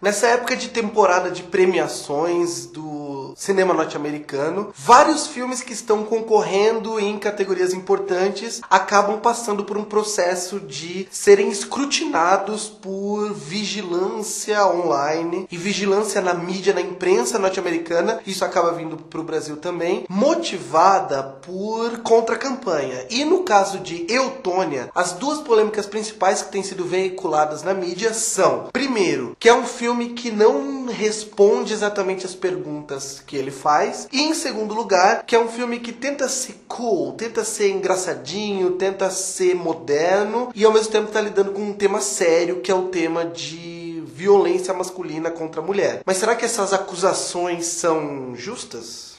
Nessa época de temporada de premiações do cinema norte-americano, vários filmes que estão concorrendo em categorias importantes acabam passando por um processo de serem escrutinados por vigilância online e vigilância na mídia, na imprensa norte-americana. Isso acaba vindo para o Brasil também, motivada por contra-campanha. E no caso de Eutônia, as duas polêmicas principais que têm sido veiculadas na mídia são, primeiro, que é um filme que não responde exatamente as perguntas que ele faz, e em segundo lugar, que é um filme que tenta ser cool, tenta ser engraçadinho, tenta ser moderno, e ao mesmo tempo está lidando com um tema sério, que é o tema de violência masculina contra a mulher. Mas será que essas acusações são justas?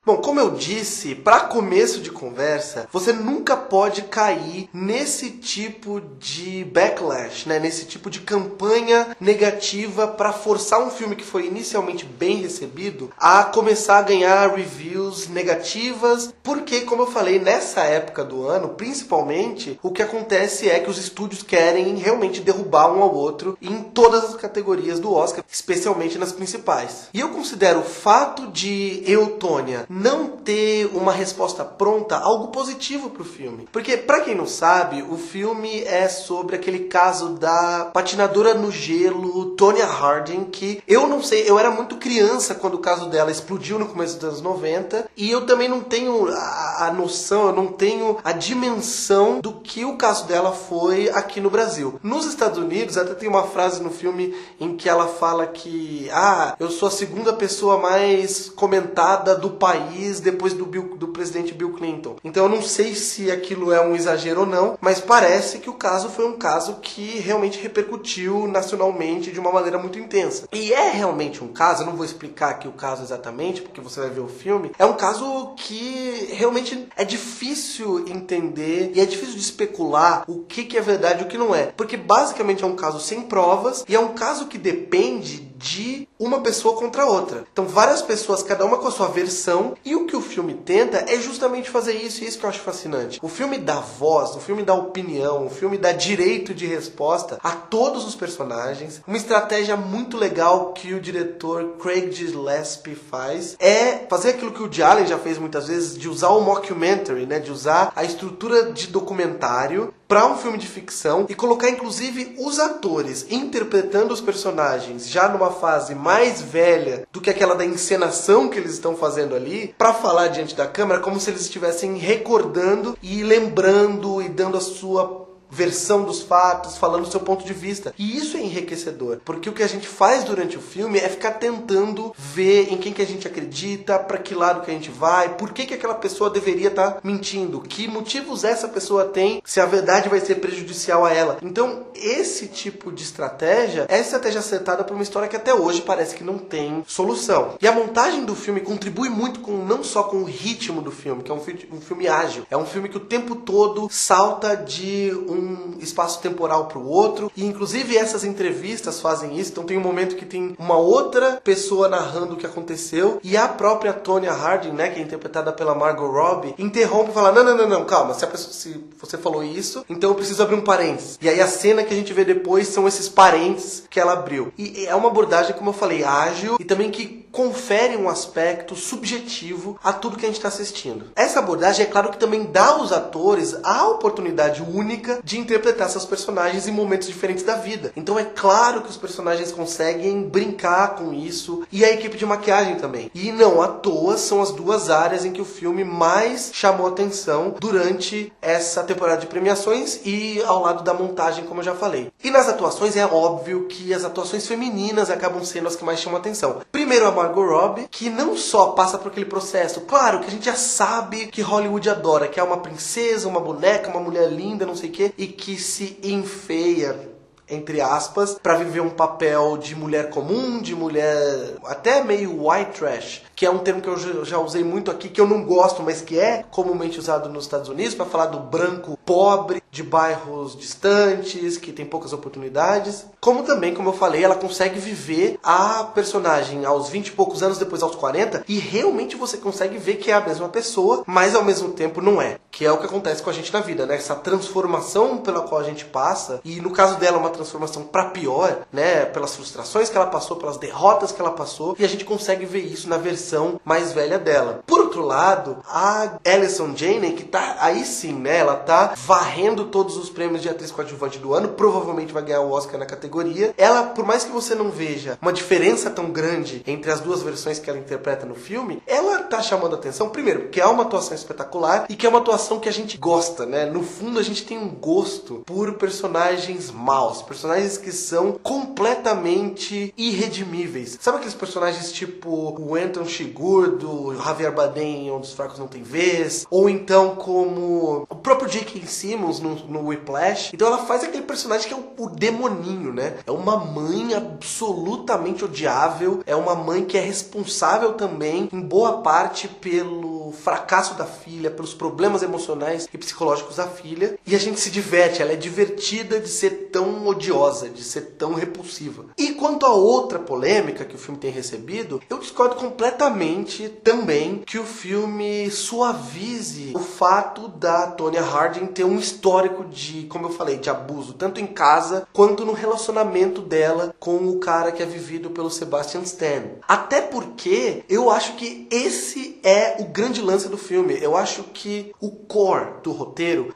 Bom, como eu disse, para começo de conversa, você nunca pode cair nesse tipo de backlash, né? Nesse tipo de campanha negativa para forçar um filme que foi inicialmente bem recebido a começar a ganhar reviews negativas, porque, como eu falei, nessa época do ano, principalmente, o que acontece é que os estúdios querem realmente derrubar um ao outro em todas as categorias do Oscar, especialmente nas principais. E eu considero o fato de Eutônia não ter uma resposta pronta algo positivo pro filme. Porque, pra quem não sabe, o filme é sobre aquele caso da patinadora no gelo Tonya Harding, que eu não sei, eu era muito criança quando o caso dela explodiu no começo dos anos 90, e eu também não tenho a noção, eu não tenho a dimensão do que o caso dela foi aqui no Brasil. Nos Estados Unidos, até tem uma frase no filme em que ela fala que eu sou a segunda pessoa mais comentada do país depois do presidente Bill Clinton. Então eu não sei se aquilo é um exagero ou não, mas parece que o caso foi um caso que realmente repercutiu nacionalmente de uma maneira muito intensa. E é realmente um caso, eu não vou explicar aqui o caso exatamente, porque você vai ver o filme, é um caso que realmente é difícil entender e é difícil de especular o que é verdade e o que não é. Porque basicamente é um caso sem provas e é um caso que depende de uma pessoa contra a outra. Então várias pessoas, cada uma com a sua versão, e o que o filme tenta é justamente fazer isso, e isso que eu acho fascinante. O filme dá voz, o filme dá opinião, o filme dá direito de resposta a todos os personagens. Uma estratégia muito legal que o diretor Craig Gillespie faz é fazer aquilo que o Woody Allen já fez muitas vezes, de usar o mockumentary, né, de usar a estrutura de documentário para um filme de ficção e colocar inclusive os atores interpretando os personagens já numa fase mais velha do que aquela da encenação que eles estão fazendo ali, para falar diante da câmera como se eles estivessem recordando e lembrando e dando a sua versão dos fatos, falando o seu ponto de vista. E isso é enriquecedor, porque o que a gente faz durante o filme é ficar tentando ver em quem que a gente acredita, para que lado que a gente vai, por que aquela pessoa deveria estar mentindo, que motivos essa pessoa tem, se a verdade vai ser prejudicial a ela. Então, esse tipo de estratégia é a estratégia acertada para uma história que até hoje parece que não tem solução. E a montagem do filme contribui muito com, não só com o ritmo do filme, que é um filme ágil, é um filme que o tempo todo salta de um espaço temporal para o outro, e inclusive essas entrevistas fazem isso. Então tem um momento que tem uma outra pessoa narrando o que aconteceu, e a própria Tonya Harding, né, que é interpretada pela Margot Robbie, interrompe e fala, não, calma, se você falou isso, então eu preciso abrir um parênteses. E aí a cena que a gente vê depois são esses parênteses que ela abriu. E é uma abordagem, como eu falei, ágil, e também que confere um aspecto subjetivo a tudo que a gente está assistindo. Essa abordagem, é claro que também dá aos atores a oportunidade única de interpretar seus personagens em momentos diferentes da vida. Então é claro que os personagens conseguem brincar com isso, e a equipe de maquiagem também. E não à toa são as duas áreas em que o filme mais chamou atenção durante essa temporada de premiações e ao lado da montagem, como eu já falei. E nas atuações é óbvio que as atuações femininas acabam sendo as que mais chamam atenção. Primeiro a Margot Robbie, que não só passa por aquele processo, claro, que a gente já sabe que Hollywood adora, que é uma princesa, uma boneca, uma mulher linda, não sei o quê, e que se enfeia, entre aspas, para viver um papel de mulher comum, de mulher até meio white trash, que é um termo que eu já usei muito aqui, que eu não gosto, mas que é comumente usado nos Estados Unidos para falar do branco pobre, de bairros distantes, que tem poucas oportunidades. Como também, como eu falei, ela consegue viver a personagem aos 20 e poucos anos, depois aos 40, e realmente você consegue ver que é a mesma pessoa, mas ao mesmo tempo não é. Que é o que acontece com a gente na vida, né? Essa transformação pela qual a gente passa, e no caso dela uma transformação para pior, né? Pelas frustrações que ela passou, pelas derrotas que ela passou, e a gente consegue ver isso na versão mais velha dela. Por outro lado, a Allison Janney, que tá aí sim, né? Ela tá varrendo todos os prêmios de atriz coadjuvante do ano, provavelmente vai ganhar o Oscar na categoria. Ela, por mais que você não veja uma diferença tão grande entre as duas versões que ela interpreta no filme, ela tá chamando a atenção, primeiro, porque é uma atuação espetacular e que é uma atuação que a gente gosta, né? No fundo, a gente tem um gosto por personagens maus, personagens que são completamente irredimíveis. Sabe aqueles personagens tipo o Anton Chigurh, do Javier Bardem em Onde os Fracos Não Têm Vez, ou então como o próprio J.K. Simmons no Whiplash. Então ela faz aquele personagem que é o demoninho, né? É uma mãe absolutamente odiável, é uma mãe que é responsável também, em boa parte, pelo fracasso da filha, pelos problemas emocionais e psicológicos da filha, e a gente se diverte, ela é divertida de ser tão odiosa, de ser tão repulsiva. E quanto a outra polêmica que o filme tem recebido, eu discordo completamente também que o filme suavize o fato da Tonya Harding ter um histórico de, como eu falei, de abuso, tanto em casa quanto no relacionamento dela com o cara que é vivido pelo Sebastian Stan. Até porque eu acho que esse é o grande lance do filme. Eu acho que o core do roteiro,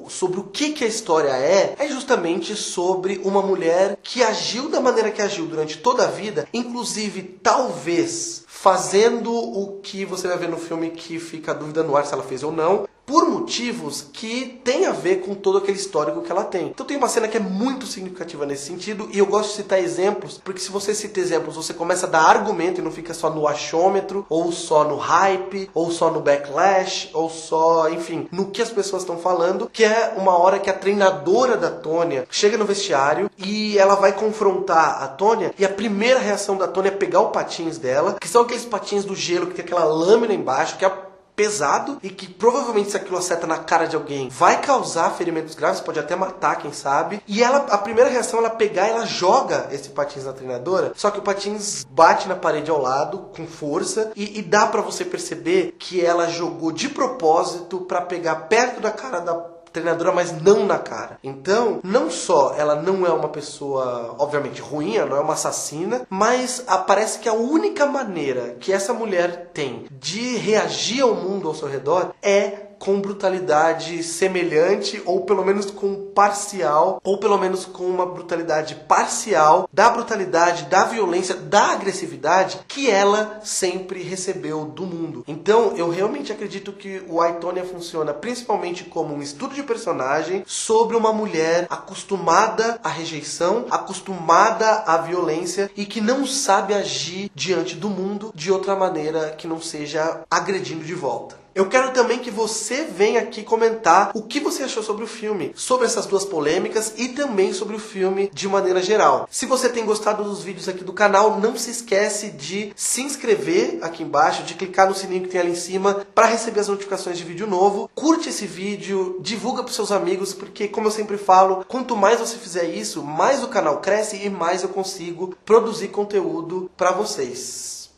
sobre o que a história é justamente sobre uma mulher que agiu da maneira que agiu durante toda a vida, inclusive talvez fazendo o que você vai ver no filme, que fica a dúvida no ar se ela fez ou não, por motivos que tem a ver com todo aquele histórico que ela tem. Então tem uma cena que é muito significativa nesse sentido, e eu gosto de citar exemplos, porque se você cita exemplos, você começa a dar argumento e não fica só no achômetro, ou só no hype, ou só no backlash, ou só, enfim, no que as pessoas estão falando, que é uma hora que a treinadora da Tonya chega no vestiário e ela vai confrontar a Tonya, e a primeira reação da Tonya é pegar o patins dela, que são aqueles patins do gelo que tem aquela lâmina embaixo, que é pesado e que provavelmente, se aquilo acerta na cara de alguém, vai causar ferimentos graves, pode até matar, quem sabe. E ela, a primeira reação é ela pegar e ela joga esse patins na treinadora, só que o patins bate na parede ao lado com força e dá pra você perceber que ela jogou de propósito pra pegar perto da cara da treinadora, mas não na cara. Então, não só ela não é uma pessoa, obviamente, ruim, ela não é uma assassina, mas parece que a única maneira que essa mulher tem de reagir ao mundo ao seu redor é com brutalidade semelhante, ou pelo menos com parcial, ou pelo menos com uma brutalidade parcial da brutalidade, da violência, da agressividade que ela sempre recebeu do mundo. Então, eu realmente acredito que o I, Tonya funciona principalmente como um estudo de personagem sobre uma mulher acostumada à rejeição, acostumada à violência e que não sabe agir diante do mundo de outra maneira que não seja agredindo de volta. Eu quero também que você venha aqui comentar o que você achou sobre o filme, sobre essas duas polêmicas e também sobre o filme de maneira geral. Se você tem gostado dos vídeos aqui do canal, não se esquece de se inscrever aqui embaixo, de clicar no sininho que tem ali em cima para receber as notificações de vídeo novo. Curte esse vídeo, divulga para seus amigos, porque, como eu sempre falo, quanto mais você fizer isso, mais o canal cresce e mais eu consigo produzir conteúdo para vocês.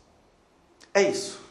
É isso.